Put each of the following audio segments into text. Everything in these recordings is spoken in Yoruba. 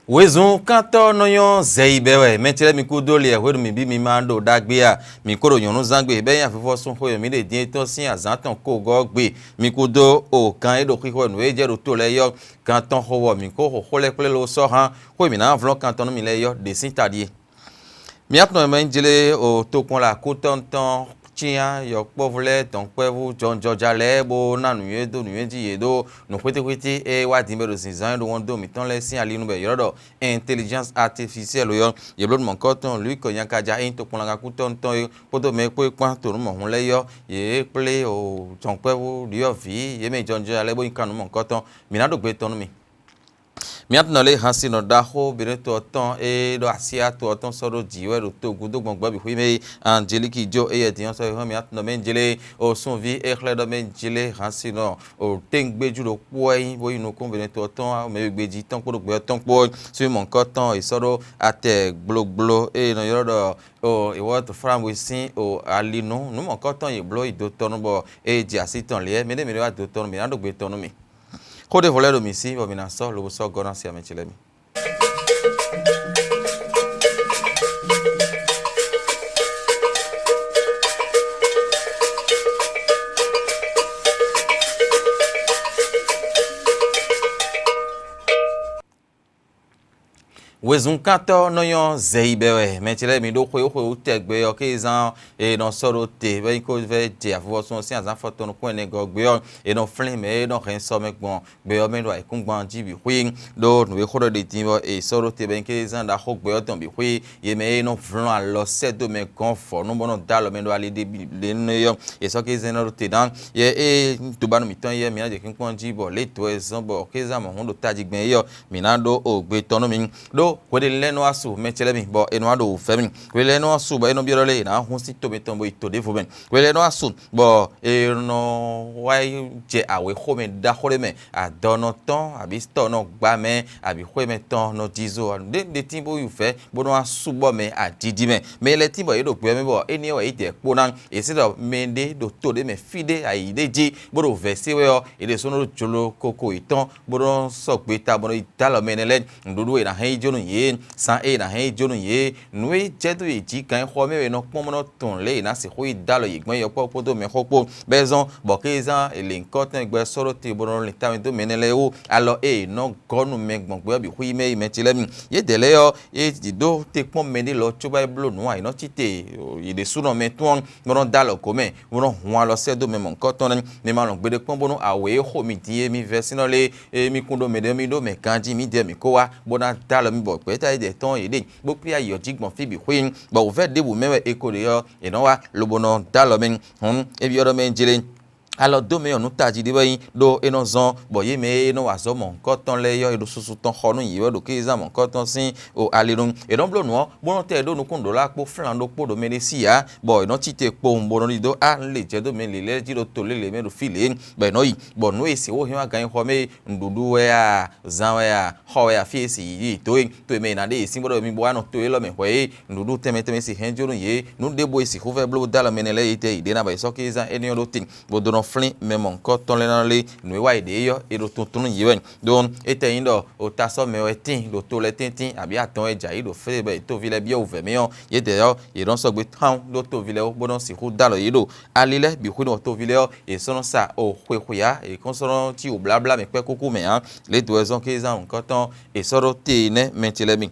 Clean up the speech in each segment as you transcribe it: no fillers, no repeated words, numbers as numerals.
Wezun kanto no yon zeibewe mentele mi kudoli ehwedu mi bi mi mando dagbea mi koro yonu zangbe be yan fifo sun hoyo mi le din to sin azantan ko go gbe mi kudo o kan edo kiko nu eje ro to le yo kanton howo mi ko ho le pele lo so han ko mi na vlon kanton mi le yo de sin tadie mi atno me njele o to kon la ko tonton Chia yo povle ton kwevu jonjo jale bo na nuyedo nuyeji yedo no kwete e wa dimbe do sinzan do wondo mi ton le sin ali nu be yodo intelligence artificielle yo ye blod mon koton lui ko yanka ja in to pon la ku ton ton poto me po pan to mo hun le yo ye ple o ton kwevu dio vi ye me jonjo jale bo in kanu mon koton mi na do gbe ton mi Maintenant les hansi no daho bireto ton e do asia to ton soro jiwe do to gudo gbongbo bi hwime Angelique Jo e etian so ho maintenant menjele o son vi e khle do menjele hansi no o tengbeju do poi bo inu kon bireto ton me gbeji ton ko do gbe ton poi so mon koton e soro ate gblo e no yoro o e what from we sin o alinu no mon koton e blo do ton bo e ji asitan le me de me wa do ton mi na do gbe ton mi Kode volero misi bo minaso lobo so gona si amechilemi. Wezun kanto no yon zeibewe mentele mi do ko tegbe o kezan e no soro te be ko ve je afo so si azan foto no ko ne go gbe o e no flin me no ren so me gbon gbe o me do ai kun gbon ji bi hui do no we ko de tin bo e soro te be kezan da ho gbe o ton bi hui ye me no vlon a lo se do me confort no bono da lo me do ale de le ne yo e so kezan no te dan ye e to ba no mi tan ye mi na je kin gbon ji bo le to e zan bo kezan mo hun do taji gben yo mi na do o gbe ton no mi do kwede leno asu mentele mi bo eno ado femi kwede leno asu bo eno biorole na hun si to beton bo ito de foben kwede leno asu bo eno wai je awe home da hore me adono ton abi sto no gba me abi home ton no dizo de tin bo yu fe bo no asu bo me adidi me le tin bo yedo pe me bo eni o ite ponan esido mende do to de me fide aideji bo do vese we o ede so no jolo koko iton bo do so pe ta bo italo menele ndudu e na hen jonu ye san e na hen jonu ye nui jedu e ji kan ho me no pon no ton le na se hui dalo yigbon yo popo do me hopo bezon bokezan ele nkoten gbe soro te boron le ta do menele o alo e no gonu me gbon gbe bi hui me metile mi ye dele yo e di do te pon meni lo choba blo no ai no tite ye de suno me ton boron dalo come boron hu alo se do me mon koton me ma lo gbe de pon bono awe ho mi die mi versino le mi kundo me de mi do me kanji mi de mi ko wa bona dalo mi bo pe ta de ton ide bo pri ayo jigbon fi bi hui bo o fe de bu mewe ekore yo e no wa lobono dalo mi e bi odo me njele alors do me onu taji de bayin do eno zon bo ye me no wazo mon koton le yo e do susu ton khonu yi do ke za mon koton sin o alirun e don blo no bo te do nu kun do la po flan do po do me le si ya bo no ti te po mbo no do a le je do me le ji do to le me do file be no yi bo no esi wo hin agan ho me ndudu we a zan we a ho we a fi esi yi to me na de esi bo do mi bo ano to e lo me we ndudu teme si henjoro ye nu de bo esi ho fe blo dala menele ite ide na ba so ke za eni do tin bo do no flin mais mon coton le nan le nous wa ide yo e do tuntun yiwen don ete yin do o ta so me o tin do to le tintin abi aton eja yi do fe be to vile bi o ve me yo ye de yo e don so gbe tan do to vile o bodon si hu dalo yi do alile bi hu do to vile o e so no sa o hwe e kon so no ti o blabla me pe kuku me han le do ezon ke zan coton e so ro te ne mentile mi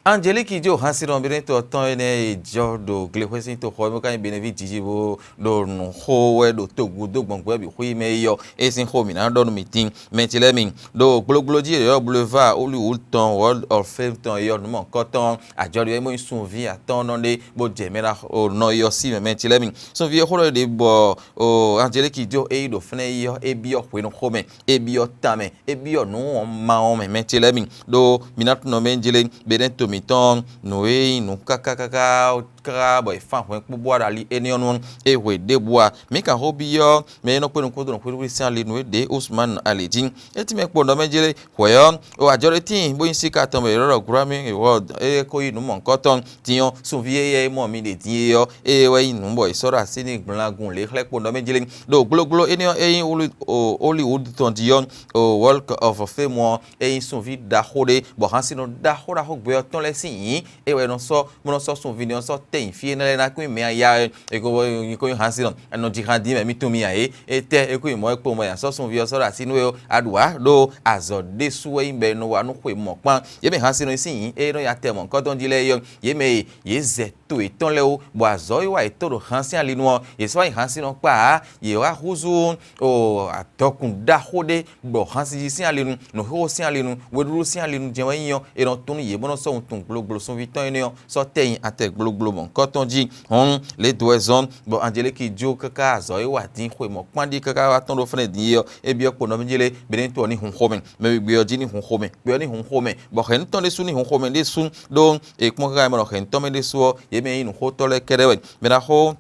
Angelique Jo hansiron bireto ton ene jodo glehwesin to ho mo kan benevi jijibo do no ho we do to gudo gbongbo bi hui me yo esin ho mi na do no meeting mentile mi do gbogboji yo boulevard Hollywood ton World of Fame ton yo no mon koton ajori mo sun vi aton no le bo jemera o no yo si mentile mi sun vi ho de bo o Angelique Jo e do fne yo e bi o we no ho me e bi o tame e bi o no ma o me mentile mi do minat no menjele beneto miton noe nu kaka boy fan wen kpo ali enion e we de boa mi kan hobio me no pe no ko do ko Christian le noe de Usman Alejin eti me kpo ndo mejele kweyo o ajore tin bo yin sika ton be ro Grammy award e ko inu mo nkan ton tiyan so vie mo mi de tin yo e we inu boy so ra sini gblagun le kpo ndo mejele do gloglo enion e Hollywood ton dion o Walk of Fame mo e so vi da hore bo han sino da hora ho gbe ton le sin e we no so mo no so so video so ten fi na ku me ya e ko han sino no jihadi me mi to mi ya e te e ku mo e po mo ya so so video so ra sino yo adua do azo de suwe imbe no wa no kwe mo pan ye me han sino sin e no ya te mo nkan ton di le yo ye me ye ze to iton le o bo azo yo wa itoro han sin ali no ye so han sino pa ye wa huzu o atokun da hode bo han sin ali no ho sin ali no weduru sin ali no je wa yan e no tun ye bono so tun gloglo so vitan ene so teyin ate gloglo mo nkan ton di hon le doison bo Angelique jo kaka azo yo wa tin kwe mo pan di kaka wa ton do fene di yo e bi opo no mjele benen to ni hun khomen me bi oji ni hun khomen bi ni hun khomen bo hen ton de su ni hun khomen de sun do e kmo ka mo hen ton me de su ye me yin ho to le kerewe me na ho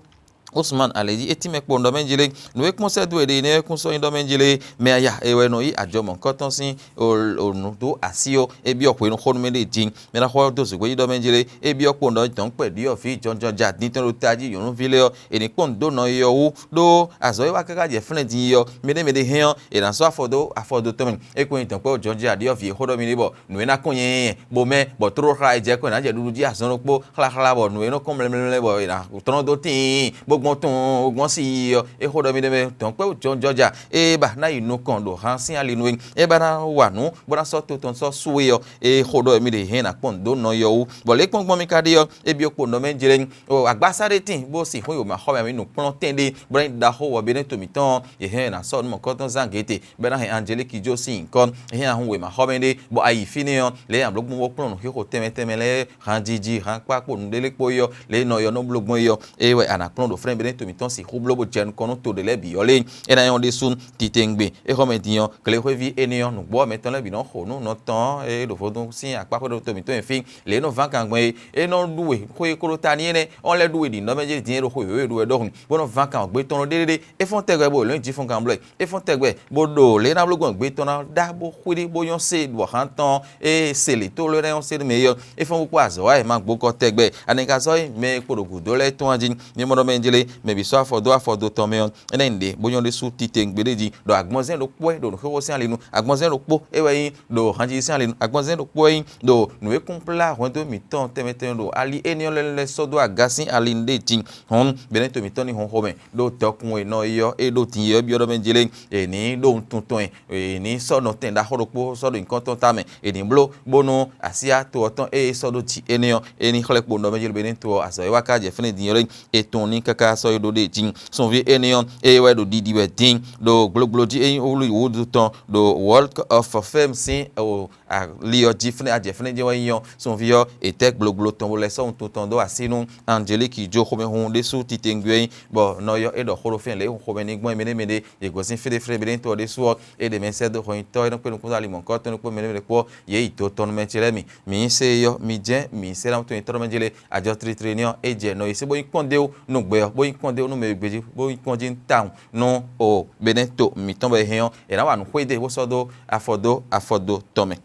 Usman Alejin eti me kpo ndo menjile no ekmo se do ede ne ekun so ndo menjile me aya ewe no yi ajo mo nkan ton sin onu do asio ebi opo inu khonu me de jin me na ho do se gbe ndo menjile ebi opo ndo ton pe di ofi jonjo ja ni ton taji yonu vile yo eni kpo ndo no yo wu do azo wa kaka je fene din yo me de hen e na so afodo to men ekun itan pe jonjo adi ofi hodo mi ni bo no na kun yen bo me bo tro ra je ko na je dudu ji aso no po khala bo no ko mle bo ina ton do tin gbon ton ogbon si yo e hodo mi de me ton pe jonjoja e ba na inu kan do han sin ali nu e ba na wa nu bo na so to ton so suwe yo e hodo mi de hen na pon do no yo bo le pon mi kade yo e bi opo no menjere o agbasare tin bo si fun yo ma ho mi nu pon tende bo da ho wo be ne to mi ton e hen na so mo ko ton zangete be na Angelique jo sin kon e hen ahun we ma ho me de bo ayi fini yo le am logbon wo pon no ko teme le han jiji han pa po nu dele po yo le no yo no blogbon yo e we ana pon do friend be to mi ton si hublo jen kono to de le bi ole e na yon de sun titengbe e ko median kle ko vi enion nu gbo metan le bi no ho nu no tan e do fodun sin apa ko to mi to enfin le no van kan gbe e no duwe ko e ko ta ni ene on le duwe di no meje di ro ko we duwe do bo no van kan gbe ton de e fon tegbe bo lo ji fon kan blo e fon tegbe bo do le na blogon gbe ton na da bo khuri bo yon se bo han tan e se le to le re on se me yo e fon ko azo ai ma gbo ko tegbe anika so me kporogu do le ton ajin mi mo do menjele me bi so afodo tomeon enende boyon de su titengbereji do agbonzen lo po do no sin alenu agbonzen lo po ewe do hanji sin alenu agbonzen lo po do no e kumpla won do mi ton temeten do ali enion le so do agasin alinde tin hon benen to mi ton ni hon home do tokun e no yo e do tin yo bi odo menjele eni do tuntun eni so no ten da horopo so do nkan ton tame eni blo bono asia to oton e so do ti enion eni khlepo no menjele benen to aso e waka je fene din yo e ton ni kaka so do de jing son vie enion e we do didi we ding do globlo di en Hollywood ton do Walk of Fame sin o a lio jifne a jefne je we yon son vie e tek globlo ton bo le so ton ton do asinu Angelique jo ko me hun de su titengwe bo no yo e do horo fen le ko me ni gbon mede e go sin fede fre beden to de su e de men se do ko to no pe no ko ali mon ko to no pe mede ko ye ito ton me chele mi se yo mi je mi se ram to to me jele a jo tri trenion e je no ise bo ikonde o no gbe bo ikonde o no me gbeji bo ikonde town no o beneto mi ton be hen e na wa no kwede wo so do afodo tome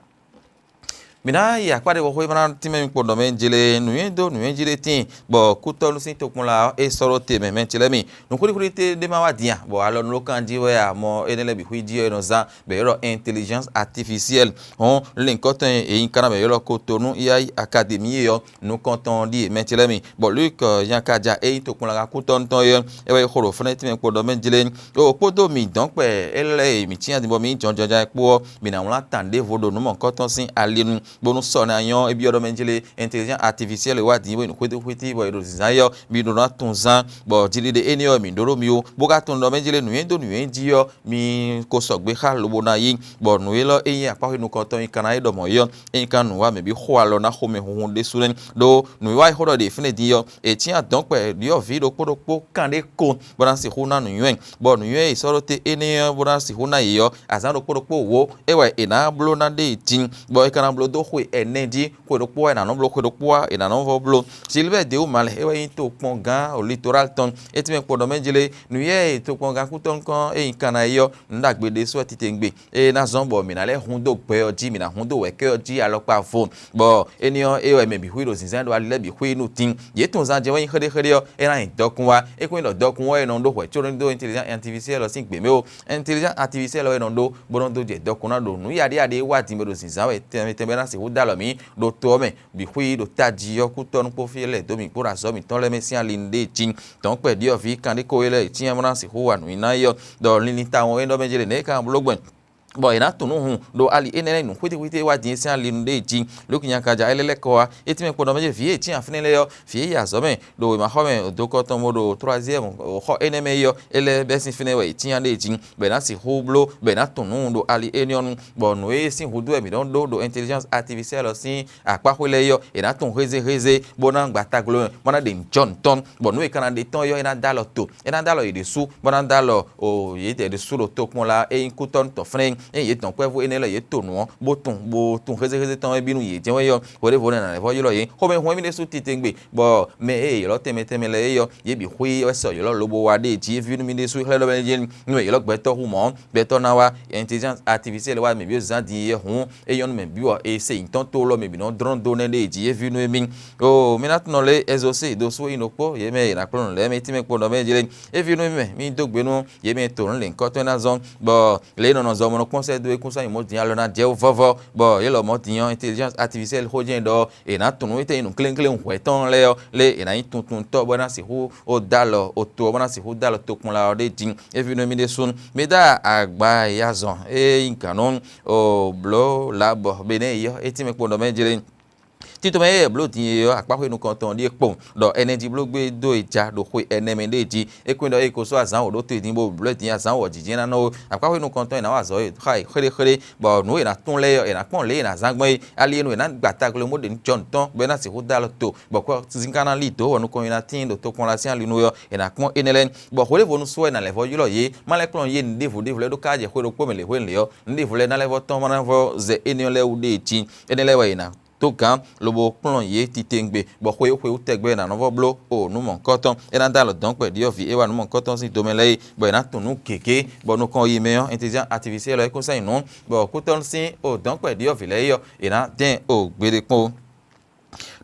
mina ya kwade wo hoibana time mi podo menjele nuendo nuenjele tin bo kutolu sin tokun la e soro te me menjele mi no kuri te de ma wadia bo alo no kan jiwe ya mo enele bi huiji e no za be ro intelligence artificielle on linkoton e inkana be ro kotonu AI academy yo no konton di menjele mi bo Luc yankaja e tokun la kuton ton yo e we horo fene time podo menjele o podo mi donc pe ele mi tian di bo mi jonjoja epo mi na won tande vodo no mo konton sin alenu bonu sona yon e bi odo menjele intelligence artificielle wa di bo no kwete bo edo zayo bi do na tunzan bo jili de enio mi ndoro mi o bo ka tun do menjele nu endo nu enji yo mi ko sogbe kha lobo na yin bo nu elo eyin apa nu ko ton kan ai do mo yo en kan nu wa me bi ho alo na ho me hun de sulen do nu wa ho do de fine di yo e ti a donc pe di yo vi do podo kan de ko bo na si hu na nu yuen bo nu yuen isoro te enio bo na si hu na yo azan do podo wo e wa e na blo na de tin bo e kan blo do khoi eneji khoi do po na no blo khoi do po e na no vo blo silve de o mal e wa to pon gan o littoral ton e ti me po do menjele nu ye to pon gan ku ton kan e kana yo ndagbede so ti tengbe e na zombo mi na le hundo pe oji mi na hundo we ke oji alopa phone bo eniyan e me bi hui do zinzan do ale bi hui nu tin ye ton zan je wa yin khede yo e na dokun wa e ko no dokun wa e no do we choro do intelligence artificial sin gbe me o intelligence artificial o e no do bo do je dokun na do nu ya de wa tin me do zinzan we teme na se hu da lo mi do to me bi hui do taji yo ku ton po fi le do mi pora so mi ton le me si alinde tin ton pe di o fi kan de ko ele tin mo na se hu wa nu ina yo do ni ta won e do me je le ne kan blogben bo ina tunu hu do ali enene nu kwete wa din si ali nu de ji lokunya kaja elele ko wa etime podo meje vie ti afinele yo vie ya zo me do ma ho me do ko ton modo 3e ho eneme yo ele besin fine we ti an de ji be na si hublo be na tunu do ali enion bo nu e si hudu e mi don do intelligence artificial si apahole yo ina tun reze bo na gbata glo mo na de John ton bo nu e kana de ton yo ina dalo to ina dalo ide su bo na dalo o ye de su do to pon la e ku ton to fren ye ton pe vo enele ye to nu bo tun reze ton e binu ye jewe yo wo de vo na le vo yo lo ye ho me ho mi de su ti tengbe bo me e lo teme le yo ye bi hui o so yo lo bo wa de ji vinu mi de su hele lo be je nu ye lo gbe to hu mo be to na wa intelligence artificial wa me bi zan di ye hu e yo me bi wa e se inton to lo me bi no drone do ne de ji ye vinu e mi o mi na tun le exaucer do so inopo ye me na klon le me ti me po do be je e vinu mi do gbe nu ye me to le nkan to na zon bo le no zo mo conseil do e conseil mo din alona je vovo bo ye lo mo din intelligence artificial ho je do e na tunu ite inu klen hweton le e na tun to bo na si hu o dalo o to bo na si hu dalo to kun la de din e vinu mi de sun me da agba ya zon e nkanon o blo labo bene yo e ti me po do me je tito me blo tin yo apapo inu kan ton di pon do energy blo gbe do ija do ko eneme deji e kun do e ko so azan o do to edin bo blo tin azan o jijin na no apapo inu kan ton na wa zo kai khere bo nu e na tun le yo e na pon le na zangbon ali enu e na gbata glo mo de John ton be na se ho dalo to bo ko zinkana li to onu ko ina tin do to kon la si ali nu yo e na pon enelen bo ko le vo nu so e na le vo yo ye male klon ye ndi vo le do ka je ko do po me le ho le yo ndi vo le na le vo ton ma na vo ze enion le u de ti enele wa ina to kan lobo plon ye ti tengbe bo kwe tegbe na novo blo o nu mon koton e na dalo don pe di ofi e wa nu mon koton si do mele bo na tunu keke bo nu kon yi meyon intelligence artificielle e ko sai nu bo koton si o don pe di ofi le yo e na den o gbere pon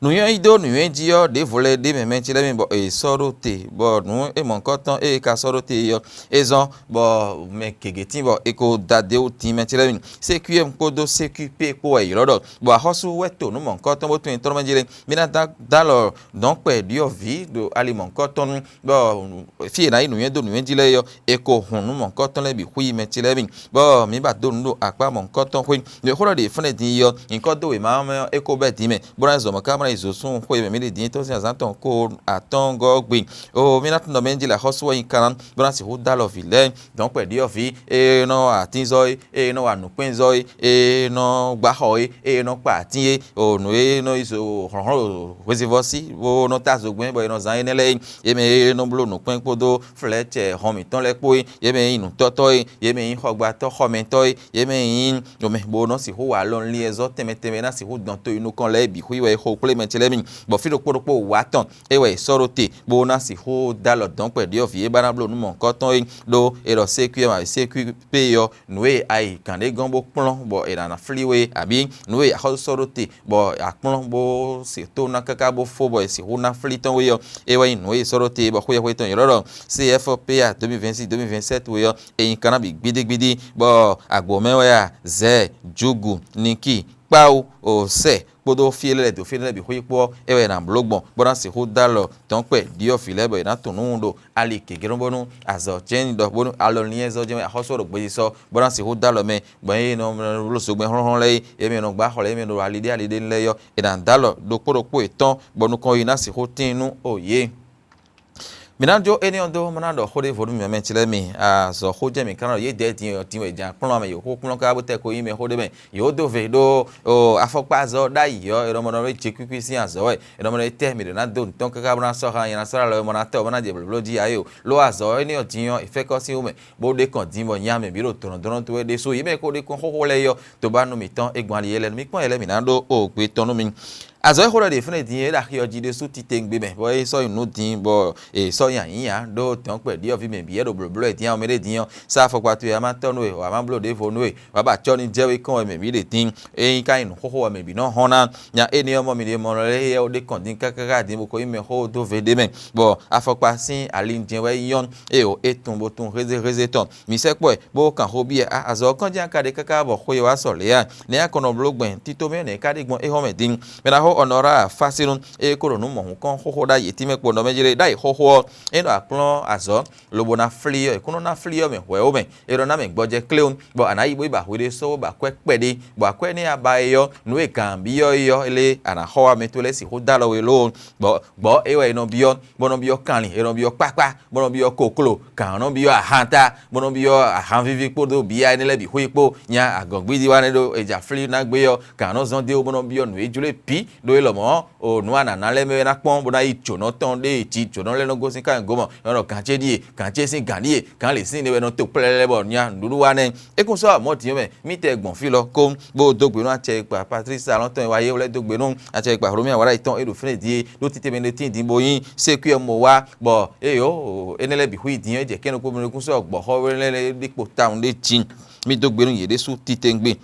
nu yan ido nu yan ji yo de vole de me menchi le mi bo e soro te bo nu e mon koton e ka soro te yo e zon bo me kegeti bo e ko dade o ti menchi le mi CQM ko do CQP ko e rodo bo a hosu weto nu mon koton bo tun toro menjile mi na da lo don pe di ovi do ali mon koton bo fi na inu yan do nu yan ji le yo e ko hun nu mon koton le bi hui menchi le mi bo mi ba do nu apa mon koton hui de horo de fune di yo nko do we ma e ko be di me bo na zo mo kamera izosun ko me le din to si azanton ko aton go gbin o mi na tun do menji la hosu yin kan bo na si ho da lo vile don pe di ofi e no atin zo e no anu pen zo e no gba ho e no pa atin o no e no iso ron wesivosi o no ta zo gbin bo no zan enele e me no blo no pen podo fleche hon mi ton le po ye me inu toto ye me yin hogba to ho me to ye me yin no me bo no si ho wa lon li ezo teme na si ho don to inu kan le bi hui we ho clement bo fi do podopo wa ton ewe soro te bo na si ho dalo don pe di ofi e bana blo nu mon koton do e ro CQ ma CQP yo nu e ai kan de gan bo plon bo e na freeway abi nu e ho soro te bo akplon bo si to na kaka bo fo bo si ho na fli ton we yo ewe nu e soro te bo ho ton yoro CFPA 2026-2027 we yo e kan bi gbidi bo agbo mewe ya ze jugu niki pau o se podo fiele do fiele bi huipo ewe na blogbon bona si ho dalo ton pe di o file bo na tunu do ali kegero bonu azo chen do bonu alo ni ezo je ho so ro gbe so bona si ho dalo me bo e no lo so gbe hon le e me no gba ho le me no ali de le yo e na dalo do podo po eton bonu kon ina si ho tinu oye Minanjo eni ondo manado khode vodum me chile mi so khoje mi kana ye de tin we jan plon me yo khokun ka bote ko yin me khode me yo do ve do o afokpa zo da yo ero mono re chekwikwisi si azo e ero mono te mi na do ton ka bra so ha yana so la mo na te o na je blo ji ayo lo azo eni otiyan ife ko si o me bo de kan din mo nya me bi ro toron to de so yi me ko de kon khokho le yo to ba nu mi tan egbon ali ele mi pon ele mi na do o pe tonu mi azo khora de fune din e da ki oji de su ti te ngbe me bo e so inu din bo e so yan yin do ton pe di ofi me bi e do blo e din o me de din sa fokpa tu ya ma tonu e wa ma blo de fo nu e wa ba cho ni je we kon me bi de tin e ka inu khokho me bi no hona nya e ni omo mi de mo le e o de kon din kaka din bo ko yin me ho do ve de me bo afokpa sin alin din we yon e o etun bo tun reze ton mi se po e bo kan ho bi azo kan jan ka de kaka bo ko wa so le ya ne akono blo gben ti to me ne ka de gbon e ho me din me na ho onora fasilun e ko no mo kon ho da yeti me po no me jire dai ho e no aplon azo lobo na fli e kuno na fli me we o me e ro na me gboje cleon bo anayi bo ba we de so ba kwe pede bo akwe ni aba yo nu e kan bi yo ele ana ho me to le si ho da lo we lo bo e we no bi yo bo no bi yo kan li e no bi yo papa bo no bi yo koklo kan no bi yo ahanta bo no bi yo ahan vivi po do bi ai ni le bi ho ipo nya agongbi di wa ne do eja fli na gbe yo kan no zon de o bo no bi yo nu e jule pi do e lo mo o nu ana na le me na pon bo na icho no ton de ti icho no le no go sin kan go mo no kan che die kan che sin gan die kan le sin ne we no to plele bo nya nduru wa ne e kun so mo ti yo me mi te gbon fi lo ko bo do gbe no a che pa Patricia lon ton wa ye o le do gbe no a che pa Romi awara iton e do fine die do ti te me ne tin din bo yin se ku e mo wa bo e yo enele bi hu idin e je kenu ko mi kun so gbo ho le dipo town de chin mi do gbe no ye de su ti te ngbe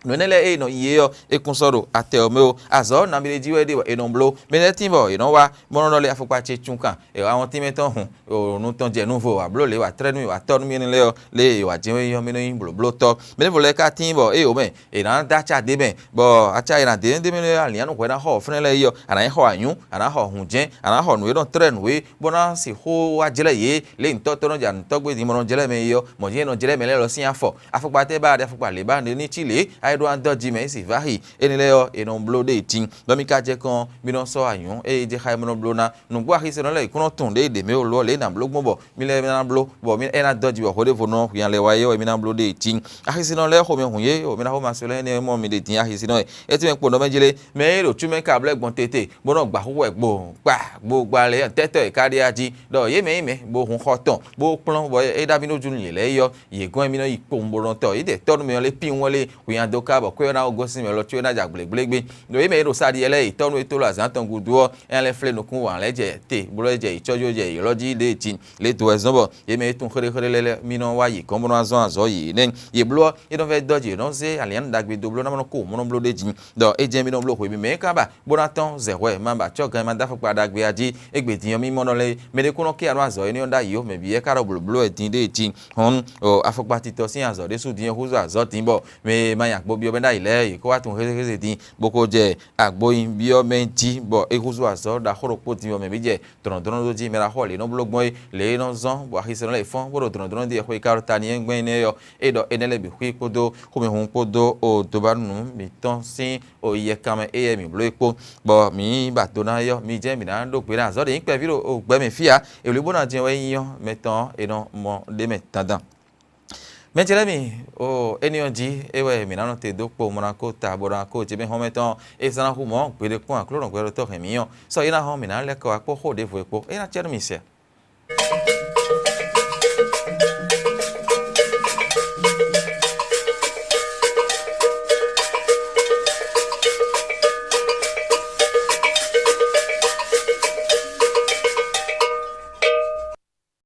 nele e no ye e kunsoro ate o me o azo na mi jiwe de e no blo me le timbo e no wa mo no le afopa che chunkan e awon ti me ton hun o nu ton je nu vo wa blo le wa trenu wa ton mi ni le wa jiwe yo mi no yin blo to me le vole ka timbo e o me e na da cha de me bo acha ina de me le alian ko na ho fun le yo ana ho anyun ana ho hun je ana ho nu e don trenu we bo na si ho wa jele ye le nto to no ja nto gbe di mo no jele me yo mo je no jele me le lo sin afo afopa te ba de afopa le ba ni chile do andoji me si vahi enile yo e no blo de tin do mi ka je kan mi no so ayun e je kha mo no blo na nu gbo ahi se no le ikuno tun de me o lo le na blo gbon bo mi le na blo bo mi e na doji bo hode fo no yan le wa ye o mi na blo de tin ahi se no le ho mi hun ye o mi na ho ma so le ni mo mi de tin ahi se no e ti me po no me jele me ro tu me ka ble gbon tete bo no gba ho egbo gba le tete e kari aji do ye me bo hun khoton bo plon bo e da bi no ju ni le yo ye gon mi no ipo mo ron to ide to mi le pin won le yan do ka bo ko na ogosin me lo ti o na jagbelegbe do e me ro sadi ele itonu etolo azan ton gudu en le fle no kun wa le je te bro je ichojo je iloji de tin le to ezonbo ye me tun khere le mi no wa yi kon mo azon azo yi nen ye blo e don ve doji don se alian dagbe do blo na mo ko mo no blo de jin do e je mi no blo ko bi me ka ba bo na ton zero e ma ba cho gan ma da fo pada gbe aji egbe ti yan mi mo no le me de kuno ki anu azo e ni onda yi o me bi e ka ro blo e tin de tin hon o afokpa ti to sin azo de su din huzo azo tin bo me ma yan gbo bi o benda ile ko wa tun heze din boko je agboyin bi o menji bo ehuzu azo da khoropo tin o me bi je tron do ji mera ho le no blogbon le no zon bo ahise no le fon bo tron di e ko ikarota ni engben ne yo e do enele bi hu podo ko me hun podo o to ba nu mi ton sin o ye kame e mi blo epo bo mi ba to na yo mi je mi na do pe na zo de in pe viro o gbe mi fia e le bona je we yan metan e no mo de metan Menjelemi o enionji ewe minano te dokpo monako tabora ko jebe hometon e sana humo pede ko akloro gwero to hemiyo so ina ho minale ko akpo ho de vo epo ina chermisia